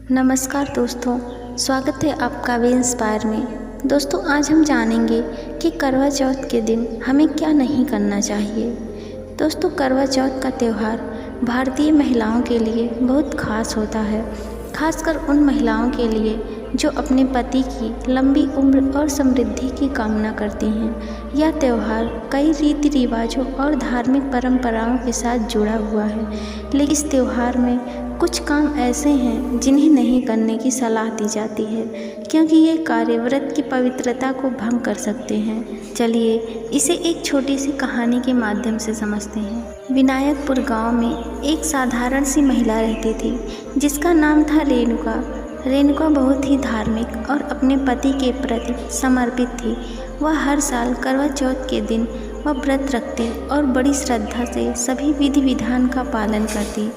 नमस्कार दोस्तों, स्वागत है आपका वी इंस्पायर में। दोस्तों, आज हम जानेंगे कि करवा चौथ के दिन हमें क्या नहीं करना चाहिए। दोस्तों, करवा चौथ का त्यौहार भारतीय महिलाओं के लिए बहुत खास होता है, खासकर उन महिलाओं के लिए जो अपने पति की लंबी उम्र और समृद्धि की कामना करती हैं। यह त्यौहार कई रीति रिवाजों और धार्मिक परंपराओं के साथ जुड़ा हुआ है, लेकिन इस त्यौहार में कुछ काम ऐसे हैं जिन्हें नहीं करने की सलाह दी जाती है, क्योंकि ये कार्य व्रत की पवित्रता को भंग कर सकते हैं। चलिए इसे एक छोटी सी कहानी के माध्यम से समझते हैं। विनायकपुर गांव में एक साधारण सी महिला रहती थी, जिसका नाम था रेणुका। रेणुका बहुत ही धार्मिक और अपने पति के प्रति समर्पित थी। वह हर साल करवा चौथ के दिन वह व्रत रखती और बड़ी श्रद्धा से सभी विधि विधान का पालन करती।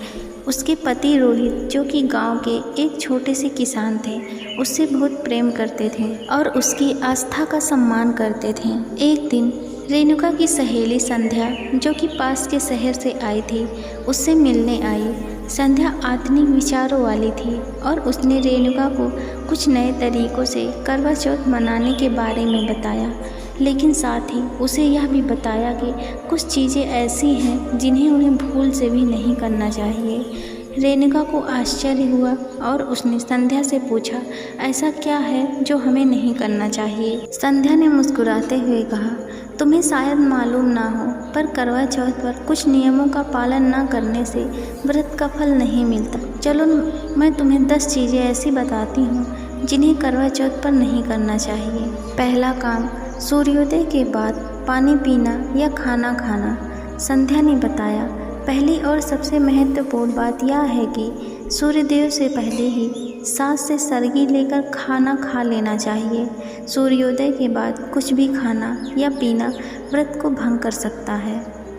उसके पति रोहित, जो कि गांव के एक छोटे से किसान थे, उससे बहुत प्रेम करते थे और उसकी आस्था का सम्मान करते थे। एक दिन रेणुका की सहेली संध्या, जो कि पास के शहर से आई थी, उससे मिलने आई। संध्या आधुनिक विचारों वाली थी और उसने रेणुका को कुछ नए तरीकों से करवा चौथ मनाने के बारे में बताया, लेकिन साथ ही उसे यह भी बताया कि कुछ चीज़ें ऐसी हैं जिन्हें उन्हें भूल से भी नहीं करना चाहिए। रेणुका को आश्चर्य हुआ और उसने संध्या से पूछा, ऐसा क्या है जो हमें नहीं करना चाहिए। संध्या ने मुस्कुराते हुए कहा, तुम्हें शायद मालूम ना हो, पर करवा चौथ पर कुछ नियमों का पालन न करने से व्रत का फल नहीं मिलता। चलो मैं तुम्हें 10 चीज़ें ऐसी बताती हूँ जिन्हें करवा चौथ पर नहीं करना चाहिए। पहला काम, सूर्योदय के बाद पानी पीना या खाना खाना। संध्या ने बताया, पहली और सबसे महत्वपूर्ण बात यह है कि सूर्योदय से पहले ही सांस से सरगी लेकर खाना खा लेना चाहिए। सूर्योदय के बाद कुछ भी खाना या पीना व्रत को भंग कर सकता है।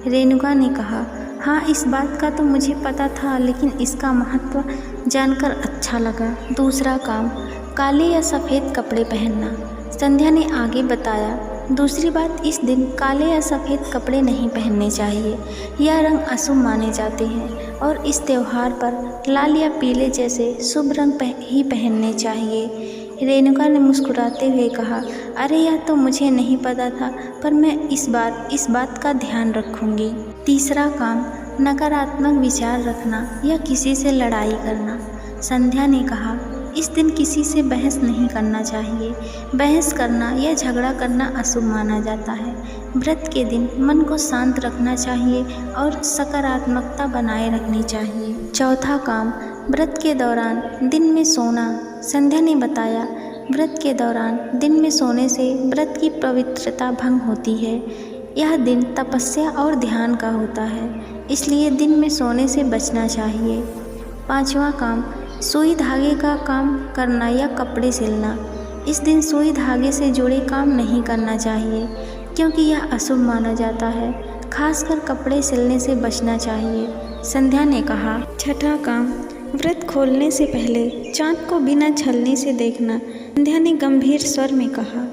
रेणुका ने कहा, हाँ, इस बात का तो मुझे पता था, लेकिन इसका महत्व जानकर अच्छा लगा। दूसरा काम, काले या सफ़ेद कपड़े पहनना। संध्या ने आगे बताया, दूसरी बात, इस दिन काले या सफ़ेद कपड़े नहीं पहनने चाहिए। यह रंग अशुभ माने जाते हैं और इस त्यौहार पर लाल या पीले जैसे शुभ रंग ही पहनने चाहिए। रेणुका ने मुस्कुराते हुए कहा, अरे यह तो मुझे नहीं पता था, पर मैं इस बात का ध्यान रखूंगी। तीसरा काम, नकारात्मक विचार रखना या किसी से लड़ाई करना। संध्या ने कहा, इस दिन किसी से बहस नहीं करना चाहिए। बहस करना या झगड़ा करना अशुभ माना जाता है। व्रत के दिन मन को शांत रखना चाहिए और सकारात्मकता बनाए रखनी चाहिए। चौथा काम, व्रत के दौरान दिन में सोना। संध्या ने बताया, व्रत के दौरान दिन में सोने से व्रत की पवित्रता भंग होती है। यह दिन तपस्या और ध्यान का होता है, इसलिए दिन में सोने से बचना चाहिए। पांचवा काम, सुई धागे का काम करना या कपड़े सिलना। इस दिन सुई धागे से जुड़े काम नहीं करना चाहिए, क्योंकि यह अशुभ माना जाता है। खासकर कपड़े सिलने से बचना चाहिए। संध्या ने कहा, छठा काम, व्रत खोलने से पहले चाँद को बिना छलनी से देखना। संध्या ने गंभीर स्वर में कहा,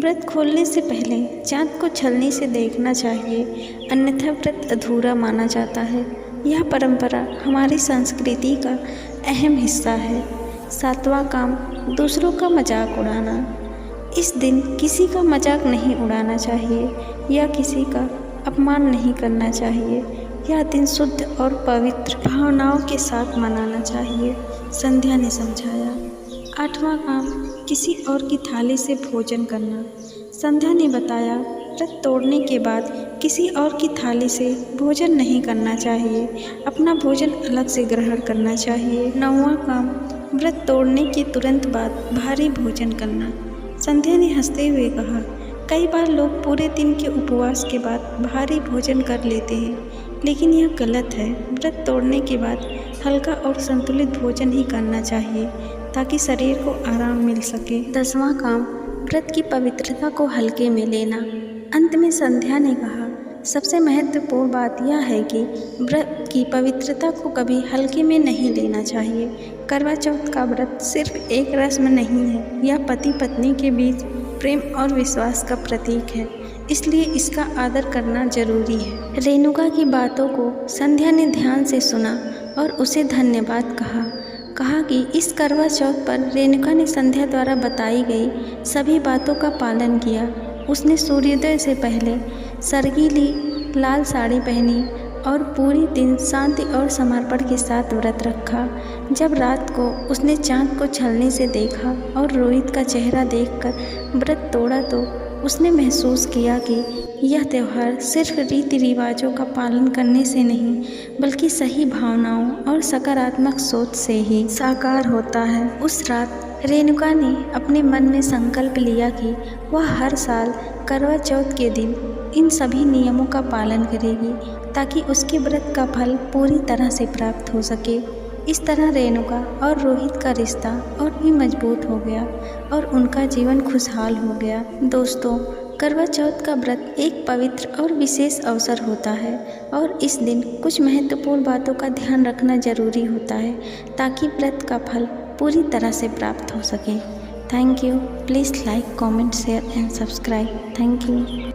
व्रत खोलने से पहले चाँद को छलनी से देखना चाहिए, अन्यथा व्रत अधूरा माना जाता है। यह परंपरा हमारी संस्कृति का अहम हिस्सा है। सातवां काम, दूसरों का मजाक उड़ाना। इस दिन किसी का मजाक नहीं उड़ाना चाहिए या किसी का अपमान नहीं करना चाहिए। यह दिन शुद्ध और पवित्र भावनाओं के साथ मनाना चाहिए, संध्या ने समझाया। आठवां काम, किसी और की थाली से भोजन करना। संध्या ने बताया, व्रत तोड़ने के बाद किसी और की थाली से भोजन नहीं करना चाहिए, अपना भोजन अलग से ग्रहण करना चाहिए। नौवां काम, व्रत तोड़ने के तुरंत बाद भारी भोजन करना। संध्या ने हंसते हुए कहा, कई बार लोग पूरे दिन के उपवास के बाद भारी भोजन कर लेते हैं, लेकिन यह गलत है। व्रत तोड़ने के बाद हल्का और संतुलित भोजन ही करना चाहिए, ताकि शरीर को आराम मिल सके। 10वां काम, व्रत की पवित्रता को हल्के में लेना। अंत में संध्या ने कहा, सबसे महत्वपूर्ण बात यह है कि व्रत की पवित्रता को कभी हल्के में नहीं लेना चाहिए। करवा चौथ का व्रत सिर्फ एक रस्म नहीं है, यह पति पत्नी के बीच प्रेम और विश्वास का प्रतीक है, इसलिए इसका आदर करना जरूरी है। रेणुका की बातों को संध्या ने ध्यान से सुना और उसे धन्यवाद कहा। कहा कि इस करवा चौथ पर रेणुका ने संध्या द्वारा बताई गई सभी बातों का पालन किया। उसने सूर्योदय से पहले सरगीली लाल साड़ी पहनी और पूरी दिन शांति और समर्पण के साथ व्रत रखा। जब रात को उसने चाँद को छलने से देखा और रोहित का चेहरा देखकर व्रत तोड़ा तो उसने महसूस किया कि यह त्यौहार सिर्फ रीति रिवाजों का पालन करने से नहीं बल्कि सही भावनाओं और सकारात्मक सोच से ही साकार होता है। उस रात रेणुका ने अपने मन में संकल्प लिया कि वह हर साल करवा चौथ के दिन इन सभी नियमों का पालन करेगी ताकि उसके व्रत का फल पूरी तरह से प्राप्त हो सके। इस तरह रेणुका और रोहित का रिश्ता और भी मजबूत हो गया और उनका जीवन खुशहाल हो गया। दोस्तों, करवा चौथ का व्रत एक पवित्र और विशेष अवसर होता है और इस दिन कुछ महत्वपूर्ण बातों का ध्यान रखना जरूरी होता है ताकि व्रत का फल पूरी तरह से प्राप्त हो सके। Thank you. Please like, comment, share and subscribe. Thank you.